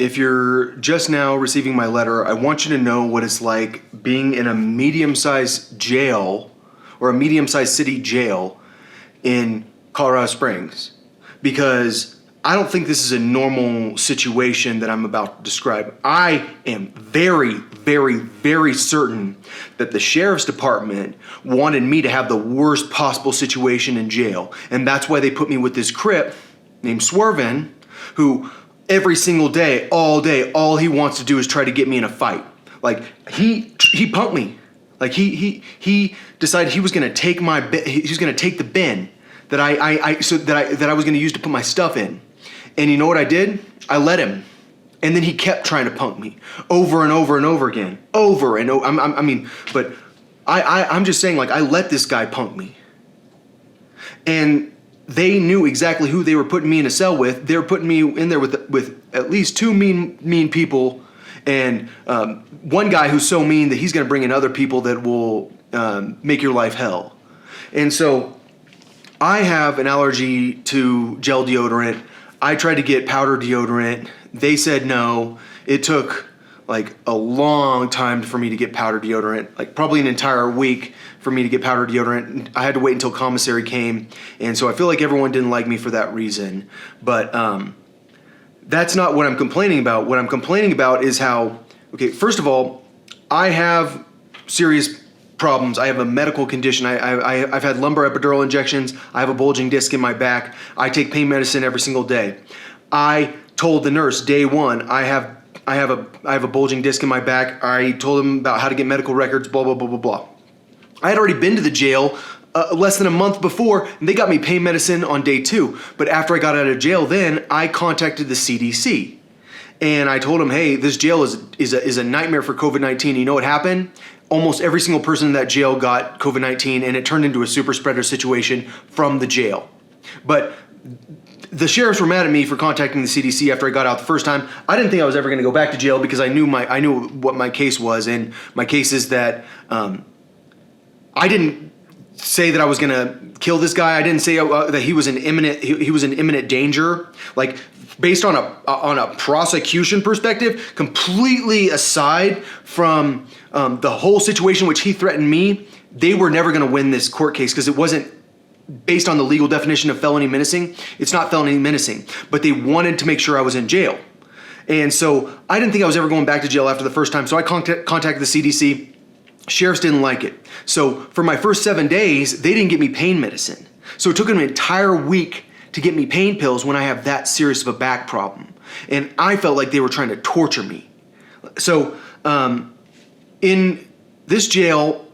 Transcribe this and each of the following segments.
if you're just now receiving my letter, I want you to know what it's like being in a medium-sized jail or a medium-sized city jail in Colorado Springs, because I don't think this is a normal situation that I'm about to describe. I am very, very, very certain that the sheriff's department wanted me to have the worst possible situation in jail. And that's why they put me with this crip named Swervin, who every single day, all he wants to do is try to get me in a fight. Like, he punked me. Like, he decided he was gonna take the bin that I was gonna use to put my stuff in. And you know what I did? I let him. And then he kept trying to punk me over and over and over again. Over and over. I'm just saying, like, I let this guy punk me. And they knew exactly who they were putting me in a cell with. They were putting me in there with at least two mean people, and one guy who's so mean that he's going to bring in other people that will make your life hell. And so I have an allergy to gel deodorant. I tried to get powder deodorant. They said no. It took like a long time for me to get powder deodorant, like probably an entire week for me to get powder deodorant. I had to wait until commissary came. And so I feel like everyone didn't like me for that reason. But that's not what I'm complaining about. What I'm complaining about is how, okay, first of all, I have serious problems. I have a medical condition. I've had lumbar epidural injections. I have a bulging disc in my back. I take pain medicine every single day. I told the nurse day one, I have a bulging disc in my back. I told him about how to get medical records, blah, blah, blah, blah, blah. I had already been to the jail less than a month before, and they got me pain medicine on day 2. But after I got out of jail then, I contacted the CDC. And I told them, hey, this jail is a nightmare for COVID-19. You know what happened? Almost every single person in that jail got COVID-19, and it turned into a super spreader situation from the jail. But the sheriffs were mad at me for contacting the CDC after I got out the first time. I didn't think I was ever going to go back to jail because I knew what my case was, and my case is that I didn't say that I was going to kill this guy. I didn't say that he was in imminent danger. Like, based on a prosecution perspective, completely aside from the whole situation which he threatened me, they were never going to win this court case because it wasn't based on the legal definition of felony menacing. It's not felony menacing, but they wanted to make sure I was in jail. And so I didn't think I was ever going back to jail after the first time. So I contacted the CDC. Sheriffs didn't like it. So for my first 7 days, they didn't get me pain medicine. So it took an entire week to get me pain pills when I have that serious of a back problem. And I felt like they were trying to torture me. So in this jail,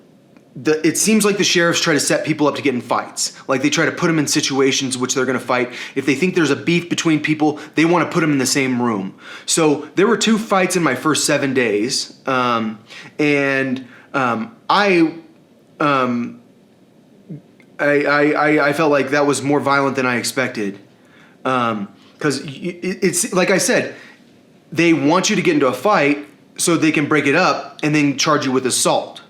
it seems like the sheriffs try to set people up to get in fights. Like, they try to put them in situations which they're going to fight. If they think there's a beef between people, they want to put them in the same room. So there were 2 fights in my first 7 days. I felt like that was more violent than I expected. Because it's like I said, they want you to get into a fight so they can break it up and then charge you with assault.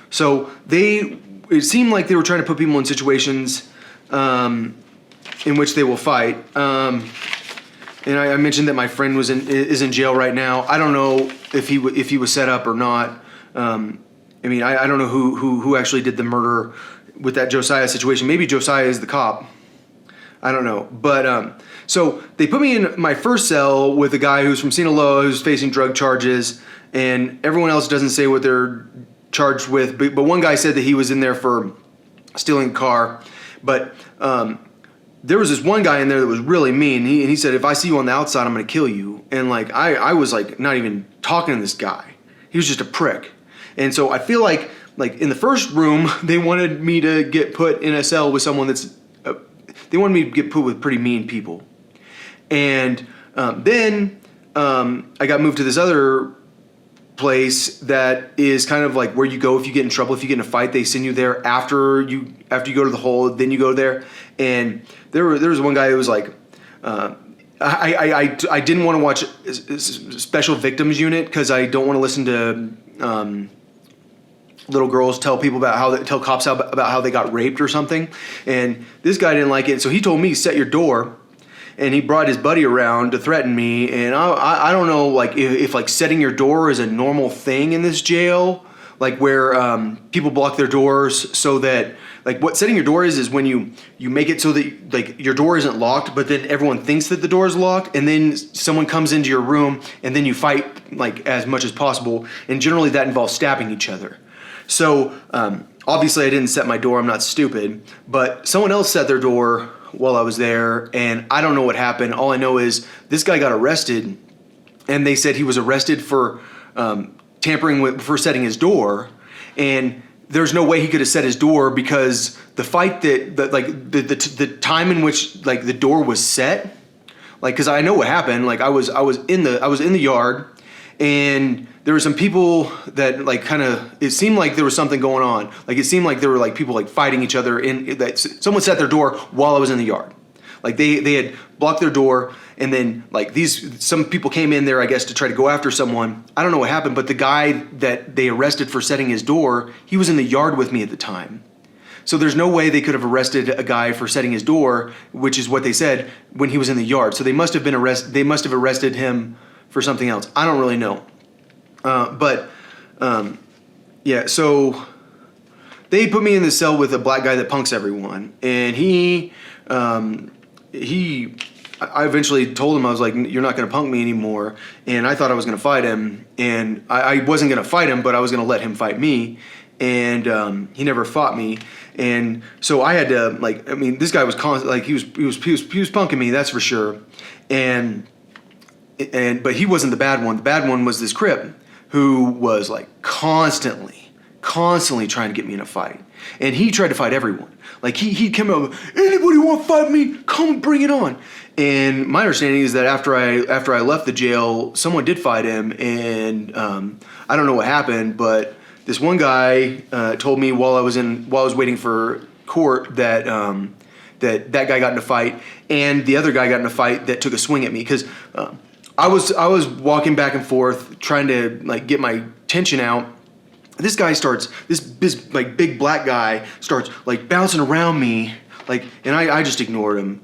So it seemed like they were trying to put people in situations in which they will fight. And I mentioned that my friend is in jail right now. I don't know if he was set up or not. I don't know who actually did the murder with that Josiah situation. Maybe Josiah is the cop. I don't know. But so they put me in my first cell with a guy who's from Sinaloa who's facing drug charges, and everyone else doesn't say what they're charged with. But one guy said that he was in there for stealing a car. But there was this one guy in there that was really mean. He said, if I see you on the outside, I'm going to kill you. And like I was like not even talking to this guy. He was just a prick. And so I feel like in the first room, they wanted me to get put in a cell with someone they wanted me to get put with pretty mean people. And then I got moved to this other place that is kind of like where you go if you get in trouble. If you get in a fight, they send you there after you go to the hole, then you go there. And there was one guy who was like, I didn't want to watch Special Victims Unit because I don't want to listen to little girls tell cops about how they got raped or something. And this guy didn't like it, so he told me, set your door. and he brought his buddy around to threaten me. And I don't know, like, if like setting your door is a normal thing in this jail, like where people block their doors so that, like, what setting your door is when you make it so that like your door isn't locked, but then everyone thinks that the door is locked, and then someone comes into your room, and then you fight like as much as possible, and generally that involves stabbing each other. So obviously I didn't set my door. I'm not stupid, but someone else set their door while I was there, and I don't know what happened. All I know is this guy got arrested, and they said he was arrested for for setting his door, and there's no way he could have set his door because the fight the time in which like the door was set, like, because I know what happened. Like I was in the yard, and there were some people that like kind of, it seemed like there was something going on. Like it seemed like there were like people like fighting each other that someone set their door while I was in the yard. Like they had blocked their door, and then like some people came in there, I guess, to try to go after someone. I don't know what happened, but the guy that they arrested for setting his door, he was in the yard with me at the time. So there's no way they could have arrested a guy for setting his door, which is what they said, when he was in the yard. So they must have arrested him for something else. I don't really know. Yeah, so they put me in the cell with a black guy that punks everyone, and I eventually told him, I was like, you're not going to punk me anymore. And I thought I was going to fight him, and I wasn't going to fight him, but I was going to let him fight me. And he never fought me. And so I had to, like, I mean, this guy was constant, like he was punking me, that's for sure. But he wasn't the bad one. The bad one was this Crip who was like constantly trying to get me in a fight. And he tried to fight everyone. Like he'd come up, anybody want to fight me? Come bring it on. And my understanding is that after I left the jail, someone did fight him, and I don't know what happened, but this one guy told me while I was waiting for court that that guy got in a fight, and the other guy got in a fight that took a swing at me, because I was walking back and forth trying to like get my tension out. This guy starts, this like big black guy starts like bouncing around me, like, and I just ignored him.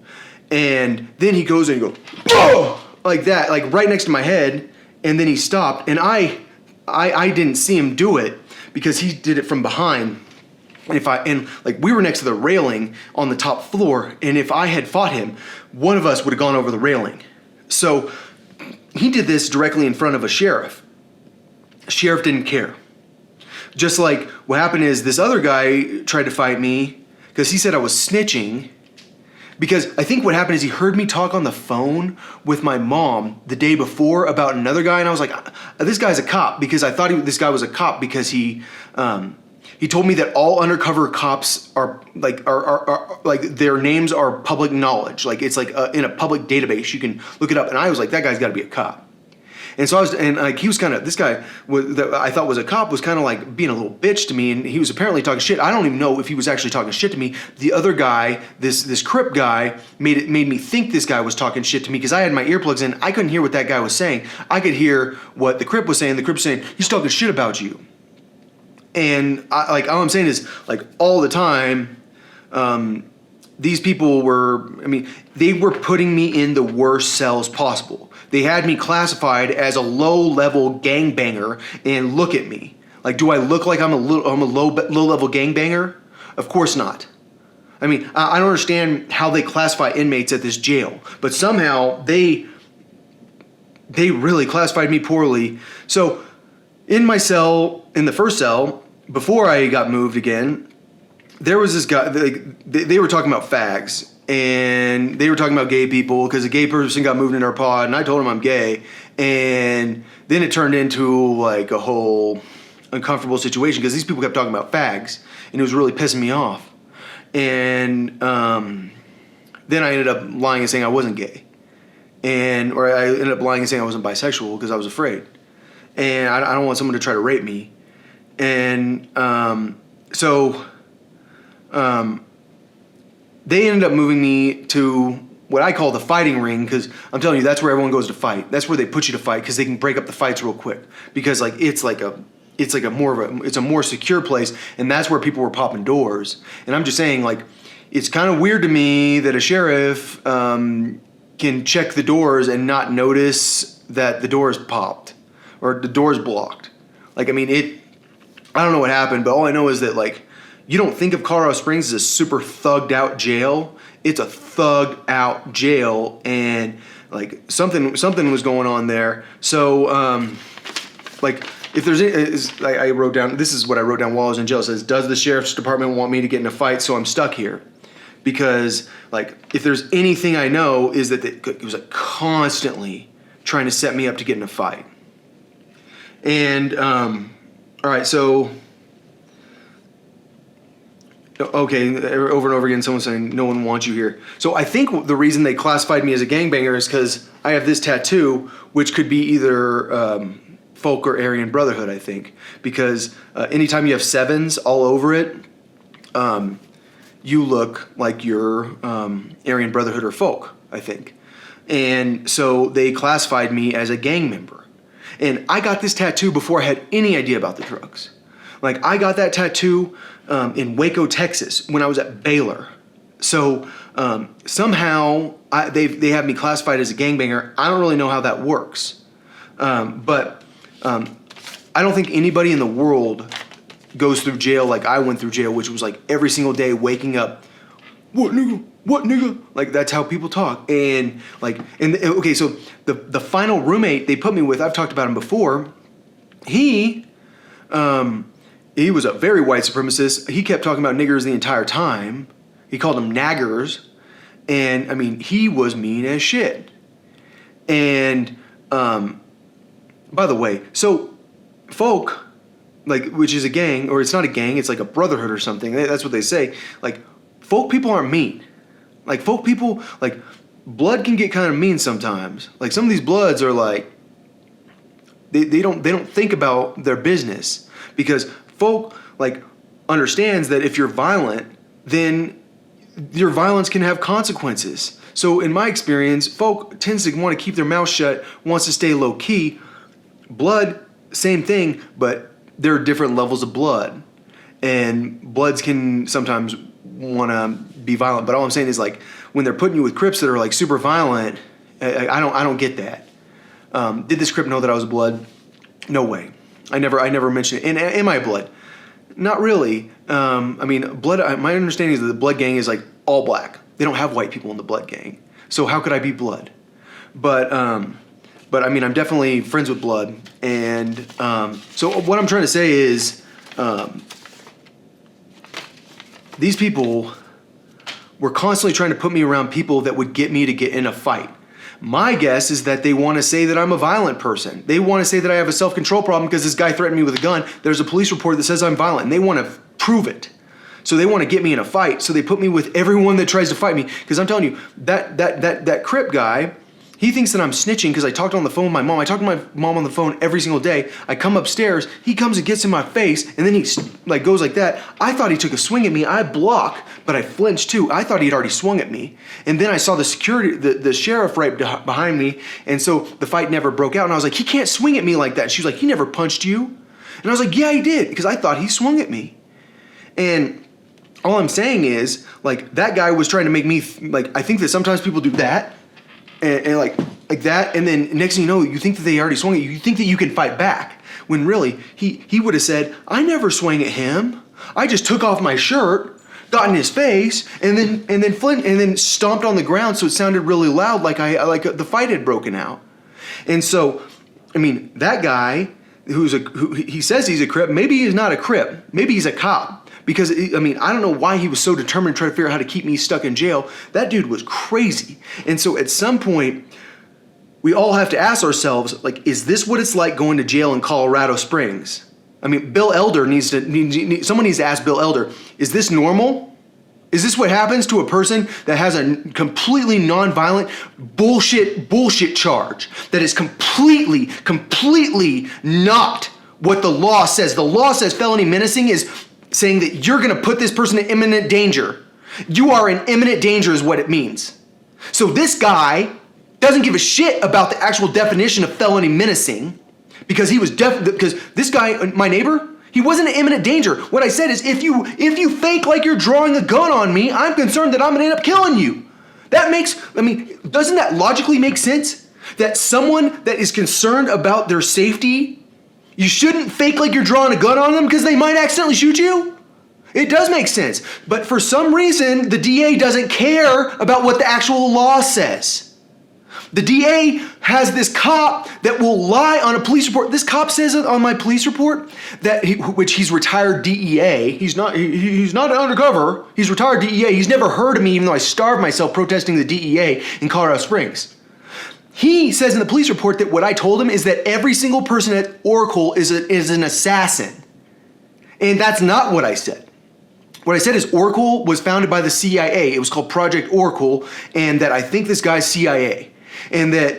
And then he goes and he goes, oh, like that, like right next to my head. And then he stopped, and I didn't see him do it because he did it from behind. And like we were next to the railing on the top floor, and if I had fought him, one of us would have gone over the railing. So he did this directly in front of a sheriff. The sheriff didn't care. Just like what happened is this other guy tried to fight me because he said I was snitching, because I think what happened is he heard me talk on the phone with my mom the day before about another guy, and I was like, this guy's a cop, because I thought this guy was a cop because he told me that all undercover cops are like their names are public knowledge, like it's like in a public database, you can look it up. And I was like, that guy's got to be a cop. And so he was kind of, this guy that I thought was a cop was kind of like being a little bitch to me, and he was apparently talking shit. I don't even know if he was actually talking shit to me. The other guy, this Crip guy, made me think this guy was talking shit to me, because I had my earplugs in. I couldn't hear what that guy was saying. I could hear what the Crip was saying. The Crip was saying, he's talking shit about you. And all I'm saying is, like, all the time, these people were, they were putting me in the worst cells possible. They had me classified as a low-level gangbanger, and look at me. Like, do I look like I'm a low-level gangbanger? Of course not. I don't understand how they classify inmates at this jail, but somehow they really classified me poorly. So, in my cell, in the first cell, before I got moved again, there was this guy, they were talking about fags, and they were talking about gay people, because a gay person got moved in our pod, and I told him I'm gay, and then it turned into like a whole uncomfortable situation, because these people kept talking about fags, and it was really pissing me off. And then I ended up lying and saying I wasn't gay, or I ended up lying and saying I wasn't bisexual, because I was afraid, and I don't want someone to try to rape me. And they ended up moving me to what I call the fighting ring, because I'm telling you, that's where everyone goes to fight. That's where they put you to fight, because they can break up the fights real quick. Because like it's a more secure place, and that's where people were popping doors. And I'm just saying, like, it's kind of weird to me that a sheriff can check the doors and not notice that the door is popped or the door's blocked. Like, I mean, I don't know what happened, but all I know is that, like, you don't think of Colorado Springs as a super thugged out jail. It's a thugged out jail, and like something was going on there. So, like, if there's, I wrote down, this is what I wrote down while I was in jail. It says, does the sheriff's department want me to get in a fight, so I'm stuck here? Because, like, if there's anything I know is that it was like constantly trying to set me up to get in a fight. And, all right, so, okay, over and over again, someone's saying, no one wants you here. So I think the reason they classified me as a gangbanger is because I have this tattoo, which could be either folk or Aryan Brotherhood, I think. Because anytime you have sevens all over it, you look like you're Aryan Brotherhood or folk, I think. And so they classified me as a gang member. And I got this tattoo before I had any idea about the drugs. Like, I got that tattoo in Waco, Texas, when I was at Baylor. So somehow they have me classified as a gangbanger. I don't really know how that works. But I don't think anybody in the world goes through jail like I went through jail, which was like every single day waking up, what nigga? What nigga? Like, that's how people talk. And like, okay, so the final roommate they put me with, I've talked about him before. He was a very white supremacist. He kept talking about niggers the entire time. He called them naggers. And I mean, he was mean as shit. And by the way, so folk, like, which is a gang, or it's not a gang, it's like a brotherhood or something. That's what they say. Like, folk people aren't mean. Like, folk people, like, blood can get kind of mean sometimes. Like, some of these bloods are like, they don't think about their business, because folk, like, understands that if you're violent, then your violence can have consequences. So in my experience, folk tends to want to keep their mouth shut, wants to stay low key. Blood, same thing, but there are different levels of blood, and bloods can sometimes want to be violent. But all I'm saying is, like, when they're putting you with Crips that are like super violent, I don't get that. Did this Crip know that I was a blood? No way. I never mentioned it. And am I a blood? Not really. I mean, blood. My understanding is that the blood gang is like all black. They don't have white people in the blood gang. So how could I be blood? But I mean, I'm definitely friends with blood. And so what I'm trying to say is, these people were constantly trying to put me around people that would get me to get in a fight. My guess is that they want to say that I'm a violent person. They want to say that I have a self-control problem because this guy threatened me with a gun. There's a police report that says I'm violent, and they want to prove it. So they want to get me in a fight. So they put me with everyone that tries to fight me. Because I'm telling you, that Crip guy, he thinks that I'm snitching because I talked on the phone with my mom. I talk to my mom on the phone every single day. I come upstairs. He comes and gets in my face, and then he like goes like that. I thought he took a swing at me. I block, but I flinched too. I thought he'd already swung at me. And then I saw the security, the sheriff right behind me, and so the fight never broke out. And I was like, he can't swing at me like that. And she was like, he never punched you? And I was like, yeah, he did, because I thought he swung at me. And all I'm saying is, like, that guy was trying to make me, like, I think that sometimes people do that. And like that, and then next thing you know, you think that they already swung at you. You think that you can fight back, when really he would have said, "I never swung at him. I just took off my shirt, got in his face, and then stomped on the ground so it sounded really loud, like the fight had broken out." And so, I mean, that guy who he says he's a Crip. Maybe he's not a Crip. Maybe he's a cop. Because, I mean, I don't know why he was so determined to try to figure out how to keep me stuck in jail. That dude was crazy. And so at some point, we all have to ask ourselves, like, is this what it's like going to jail in Colorado Springs? I mean, Bill Elder someone needs to ask Bill Elder, is this normal? Is this what happens to a person that has a completely nonviolent bullshit charge that is completely not what the law says? The law says felony menacing is saying that you're going to put this person in imminent danger. You are in imminent danger is what it means. So this guy doesn't give a shit about the actual definition of felony menacing, because because this guy, my neighbor, he wasn't in imminent danger. What I said is, if you fake like you're drawing a gun on me, I'm concerned that I'm going to end up killing you, Doesn't that logically make sense? That someone that is concerned about their safety, you shouldn't fake like you're drawing a gun on them because they might accidentally shoot you? It does make sense. But for some reason, the DA doesn't care about what the actual law says. The DA has this cop that will lie on a police report. This cop says on my police report that he's retired DEA. He's not undercover. He's retired DEA. He's never heard of me, even though I starved myself protesting the DEA in Colorado Springs. He says in the police report that what I told him is that every single person at Oracle is an assassin. And that's not what I said. What I said is Oracle was founded by the CIA. It was called Project Oracle, and that I think this guy's CIA. And I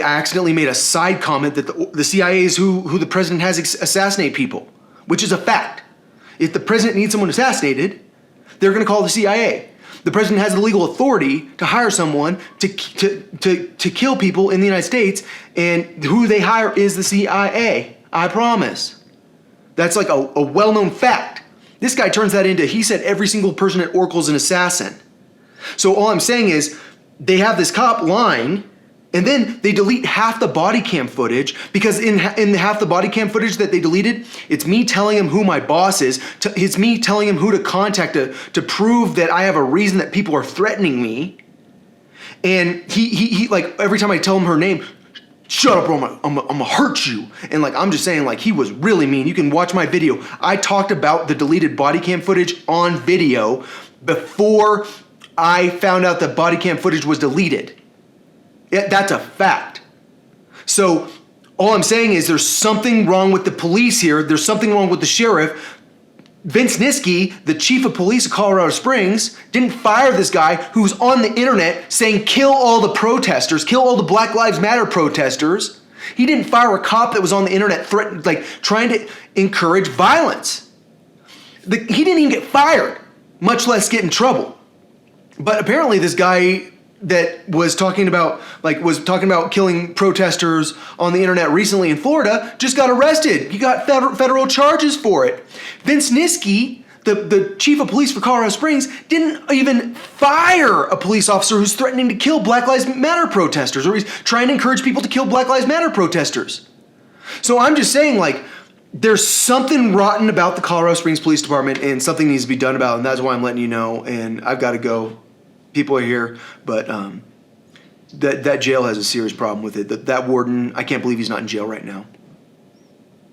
accidentally made a side comment that the CIA is who the president has assassinate people, which is a fact. If the president needs someone assassinated, they're going to call the CIA. The president has the legal authority to hire someone to kill people in the United States, and who they hire is the CIA. I promise. That's like a well-known fact. This guy turns that into, he said every single person at Oracle is an assassin. So all I'm saying is they have this cop lying, and then they delete half the body cam footage, because in half the body cam footage that they deleted, it's me telling him who my boss is. It's me telling him who to contact to prove that I have a reason that people are threatening me. And he like every time I tell him her name, shut up, bro, I'm gonna hurt you. And like, I'm just saying, like, he was really mean. You can watch my video. I talked about the deleted body cam footage on video before I found out that body cam footage was deleted. That's a fact. So all I'm saying is there's something wrong with the police here. There's something wrong with the sheriff. Vince Niski, the chief of police of Colorado Springs, didn't fire this guy who's on the internet saying kill all the protesters, kill all the Black Lives Matter protesters. He didn't fire a cop that was on the internet trying to encourage violence. He didn't even get fired, much less get in trouble. But apparently this guy that was talking about killing protesters on the internet recently in Florida just got arrested. He got federal charges for it. Vince Niski, the chief of police for Colorado Springs, didn't even fire a police officer who's threatening to kill Black Lives Matter protesters, or he's trying to encourage people to kill Black Lives Matter protesters. So I'm just saying, like, there's something rotten about the Colorado Springs Police Department, and something needs to be done about it, and that's why I'm letting you know, and I've got to go. People are here, but that jail has a serious problem with it. That warden, I can't believe he's not in jail right now.